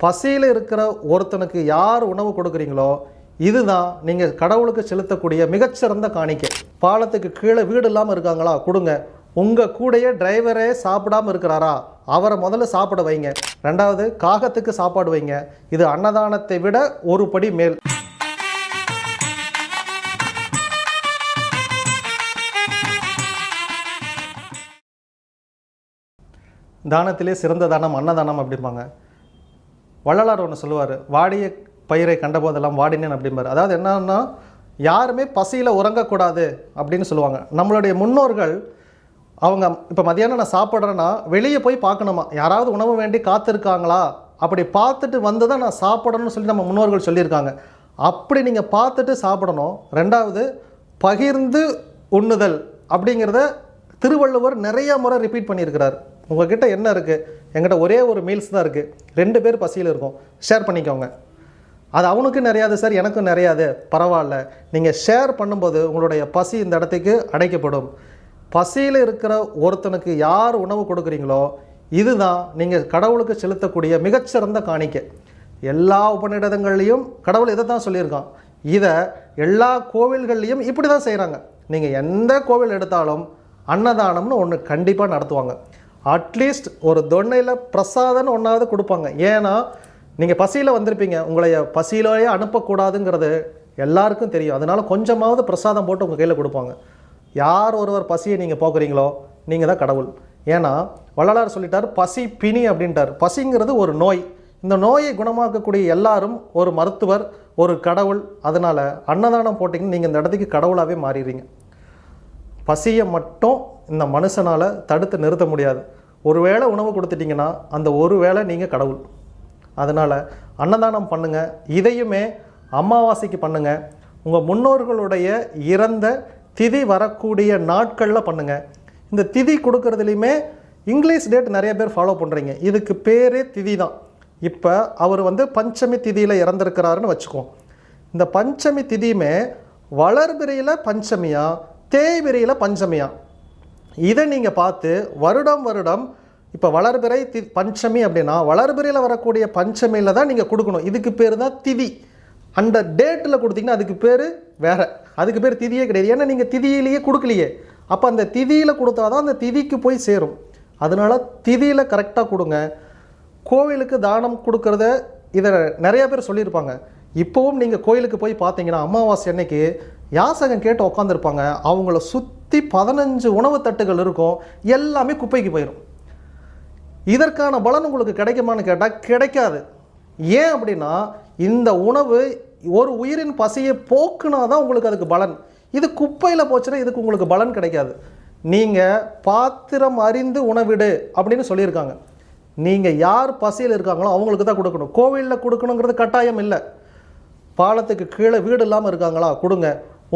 பசியில் இருக்கிற ஒருத்தனுக்கு யார் உணவு கொடுக்குறீங்களோ இதுதான் நீங்கள் கடவுளுக்கு செலுத்தக்கூடிய மிகச்சிறந்த காணிக்கை. பாலத்துக்கு கீழே வீடு இல்லாமல் இருக்காங்களா, கொடுங்க. உங்கள் கூடயே டிரைவரே சாப்பிடாமல் இருக்கிறாரா, அவரை முதல்ல சாப்பிட வைங்க. ரெண்டாவது, காகத்துக்கு சாப்பாடு வைங்க. இது அன்னதானத்தை விட ஒரு படி மேல். தானத்திலே சிறந்த தானம் அன்னதானம் அப்படிம்பாங்க. வள்ளலார் ஒன்று சொல்லுவார், வாடிய பயிரை கண்டபோதெல்லாம் வாடினேன் அப்படிம்பார். அதாவது என்னன்னா, யாருமே பசியில் உறங்கக்கூடாது அப்படின்னு சொல்லுவாங்க. நம்மளுடைய முன்னோர்கள் அவங்க இப்போ மதியானம் நான் சாப்பிட்றேன்னா வெளியே போய் பார்க்கணுமா, யாராவது உணவு வேண்டி காத்திருக்காங்களா, அப்படி பார்த்துட்டு வந்து தான் நான் சாப்பிடணும்னு சொல்லி நம்ம முன்னோர்கள் சொல்லியிருக்காங்க. அப்படி நீங்கள் பார்த்துட்டு சாப்பிடணும். ரெண்டாவது, பகிர்ந்து உண்ணுதல் அப்படிங்கிறத திருவள்ளுவர் நிறைய முறை ரிப்பீட் பண்ணியிருக்கிறார். உங்ககிட்ட என்ன இருக்குது, எங்கிட்ட ஒரே ஒரு மீல்ஸ் தான் இருக்குது, 2 பேர் பசியில் இருக்கும், ஷேர் பண்ணிக்கோங்க. அது அவனுக்கும் நிறையாது சார், எனக்கும் நிறையாது, பரவாயில்ல. நீங்கள் ஷேர் பண்ணும்போது உங்களுடைய பசி இந்த இடத்துக்கு அடைக்கப்படும். பசியில் இருக்கிற ஒருத்தனுக்கு யார் உணவு கொடுக்குறீங்களோ இதுதான் நீங்கள் கடவுளுக்கு செலுத்தக்கூடிய மிகச்சிறந்த காணிக்கை. எல்லா உபநிடதங்கள்லையும் கடவுள் இதை தான் சொல்லியிருக்கான். இதை எல்லா கோவில்கள்லையும் இப்படி தான் செய்கிறாங்க. நீங்கள் எந்த கோவில் எடுத்தாலும் அன்னதானம்னு ஒன்று கண்டிப்பாக நடத்துவாங்க. அட்லீஸ்ட் ஒரு தொன்னையில் பிரசாதம்னு ஒன்றாவது கொடுப்பாங்க. ஏன்னா நீங்கள் பசியில் வந்திருப்பீங்க, உங்களை பசியிலேயே அனுப்பக்கூடாதுங்கிறது எல்லாருக்கும் தெரியும். அதனால் கொஞ்சமாவது பிரசாதம் போட்டு உங்கள் கையில் கொடுப்பாங்க. யார் ஒருவர் பசியை நீங்கள் போக்குறீங்களோ நீங்கள் தான் கடவுள். ஏன்னா வள்ளலார் சொல்லிட்டார், பசி பிணி அப்படின்ட்டார். பசிங்கிறது ஒரு நோய். இந்த நோயை குணமாக்கக்கூடிய எல்லாரும் ஒரு மருத்துவர், ஒரு கடவுள். அதனால் அன்னதானம் போட்டிங்கன்னா நீங்கள் இந்த இடத்துக்கு கடவுளாகவே மாறிடுறீங்க. பசியை மட்டும் இந்த மனுஷனால் தடுத்து நிறுத்த முடியாது. ஒரு வேளை உணவு கொடுத்துட்டிங்கன்னா அந்த ஒரு வேளை நீங்கள் கடவுள். அதனால் அன்னதானம் பண்ணுங்கள். இதையுமே அமாவாசைக்கு பண்ணுங்கள். உங்கள் முன்னோர்களுடைய இறந்த திதி வரக்கூடிய நாட்களில் பண்ணுங்கள். இந்த திதி கொடுக்கறதுலையுமே இங்கிலீஷ் டேட் நிறைய பேர் ஃபாலோ பண்ணுறீங்க. இதுக்கு பேரே திதி தான். இப்போ அவர் பஞ்சமி திதியில் இறந்துருக்கிறாருன்னு வச்சுக்குவோம். இந்த பஞ்சமி திதியுமே வளர்பிறையில் பஞ்சமியா தேய்பிறையில் பஞ்சமியா, இதை நீங்கள் பார்த்து வருடம் வருடம் இப்போ வளர்பிறை பஞ்சமி அப்படின்னா வளர்பிறையில் வரக்கூடிய பஞ்சமியில் தான் நீங்கள் கொடுக்கணும். இதுக்கு பேர் தான் திதி. அந்த டேட்டில் கொடுத்தீங்கன்னா அதுக்கு பேர் வேறு, அதுக்கு பேர் திதியே கிடையாது. ஏன்னா நீங்கள் திதியிலேயே கொடுக்கலையே. அப்போ அந்த திதியில் கொடுத்தா தான் அந்த திதிக்கு போய் சேரும். அதனால் திதியில் கரெக்டாக கொடுங்க. கோவிலுக்கு தானம் கொடுக்கறத இதை நிறைய பேர் சொல்லியிருப்பாங்க. இப்போவும் நீங்கள் கோயிலுக்கு போய் பார்த்தீங்கன்னா அமாவாசை அன்னைக்கு யாசகம் கேட்டு உட்காந்துருப்பாங்க. அவங்கள சுற்றி 15 உணவு தட்டுகள் இருக்கும், எல்லாமே குப்பைக்கு போயிடும். இதற்கான பலன் உங்களுக்கு கிடைக்குமான்னு கேட்டால் கிடைக்காது. ஏன் அப்படின்னா இந்த உணவு ஒரு உயிரின் பசியை போக்குனா தான் உங்களுக்கு அதுக்கு பலன். இது குப்பையில் போச்சுன்னா இதுக்கு உங்களுக்கு பலன் கிடைக்காது. நீங்கள் பாத்திரம் அறிந்து உணவிடு அப்படின்னு சொல்லியிருக்காங்க. நீங்கள் யார் பசியில் இருக்காங்களோ அவங்களுக்கு தான் கொடுக்கணும். கோவிலில் கொடுக்கணுங்கிறது கட்டாயம் இல்லை. பாலத்துக்கு கீழே வீடு இல்லாமல் இருக்காங்களா, கொடுங்க.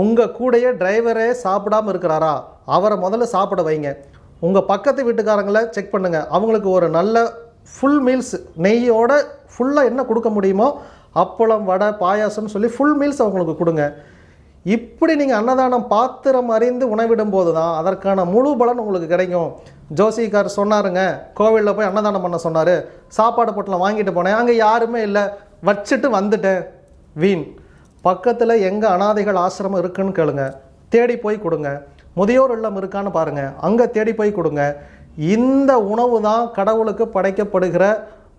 உங்கள் கூடயே டிரைவரே சாப்பிடாமல் இருக்கிறாரா, அவரை முதல்ல சாப்பிட வைங்க. உங்கள் பக்கத்து வீட்டுக்காரங்களை செக் பண்ணுங்கள். அவங்களுக்கு ஒரு நல்ல ஃபுல் மீல்ஸ் நெய்யோட ஃபுல்லாக என்ன கொடுக்க முடியுமோ அப்பளம் வடை பாயாசம்னு சொல்லி ஃபுல் மீல்ஸ் அவங்களுக்கு கொடுங்க. இப்படி நீங்கள் அன்னதானம் பாத்திரம் அறிந்து உணவிடும் போது தான் அதற்கான முழு பலன் உங்களுக்கு கிடைக்கும். ஜோசிக்கார் சொன்னாருங்க, கோவிலில் போய் அன்னதானம் பண்ண சொன்னார், சாப்பாடு பொட்டலம் வாங்கிட்டு போனேன், அங்கே யாருமே இல்லை, வச்சுட்டு வந்துட்டேன், வீண். பக்கத்தில் எங்கே அனாதைகள் ஆசிரமம் இருக்குன்னு கேளுங்க, தேடி போய் கொடுங்க. முதியோர் இல்லம் இருக்கான்னு பாருங்கள், அங்கே தேடி போய் கொடுங்க. இந்த உணவு தான் கடவுளுக்கு படைக்கப்படுகிற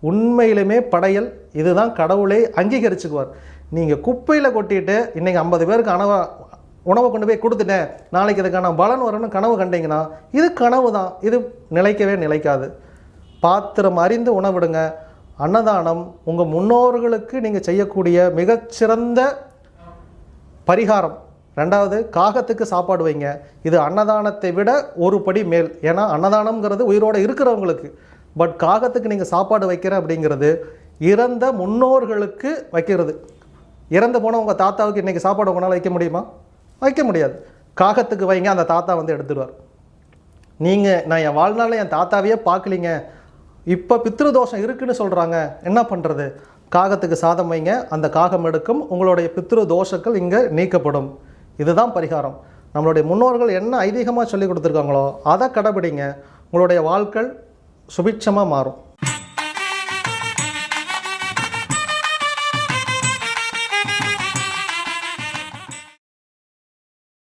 உண்மையிலுமே படையல். இதுதான் கடவுளை அங்கீகரிச்சுக்குவார். நீங்கள் குப்பையில் கொட்டிட்டு இன்றைக்கி 50 பேருக்கு உணவை கொண்டு போய் கொடுத்துட்டேன், நாளைக்கு இதுக்கான பலன் வரும்னு கனவு கண்டிங்கன்னா இது கனவு தான். இது நிலைக்கவே நிலைக்காது. பாத்திரம் அறிந்து உணவிடுங்க. அன்னதானம் உங்கள் முன்னோர்களுக்கு நீங்கள் செய்யக்கூடிய மிகச்சிறந்த பரிகாரம். ரெண்டாவது, காகத்துக்கு சாப்பாடு வைங்க. இது அன்னதானத்தை விட ஒரு படி மேல். ஏன்னா அன்னதானம்ங்கிறது உயிரோடு இருக்கிறவங்களுக்கு. பட் காகத்துக்கு நீங்கள் சாப்பாடு வைக்கிற அப்படிங்கிறது இறந்த முன்னோர்களுக்கு வைக்கிறது. இறந்து போன உங்கள் தாத்தாவுக்கு இன்றைக்கி சாப்பாடு உங்களால் வைக்க முடியுமா? வைக்க முடியாது. காகத்துக்கு வைங்க, அந்த தாத்தா எடுத்துடுவார். நான் என் வாழ்நாளில் என் தாத்தாவையே பார்க்கலிங்க, இப்போ பித்ருதோஷம் இருக்குன்னு சொல்கிறாங்க, என்ன பண்ணுறது? காகத்துக்கு சாதம் வைங்க, அந்த காகம் எடுக்கும், உங்களுடைய பித்ரு தோஷங்கள் இங்கே நீக்கப்படும். இதுதான் பரிகாரம். நம்மளுடைய முன்னோர்கள் என்ன ஐதீகமாக சொல்லி கொடுத்துருக்காங்களோ அதை கடைபிடிங்க. உங்களுடைய வாழ்க்கை சுபிட்சமாக மாறும்.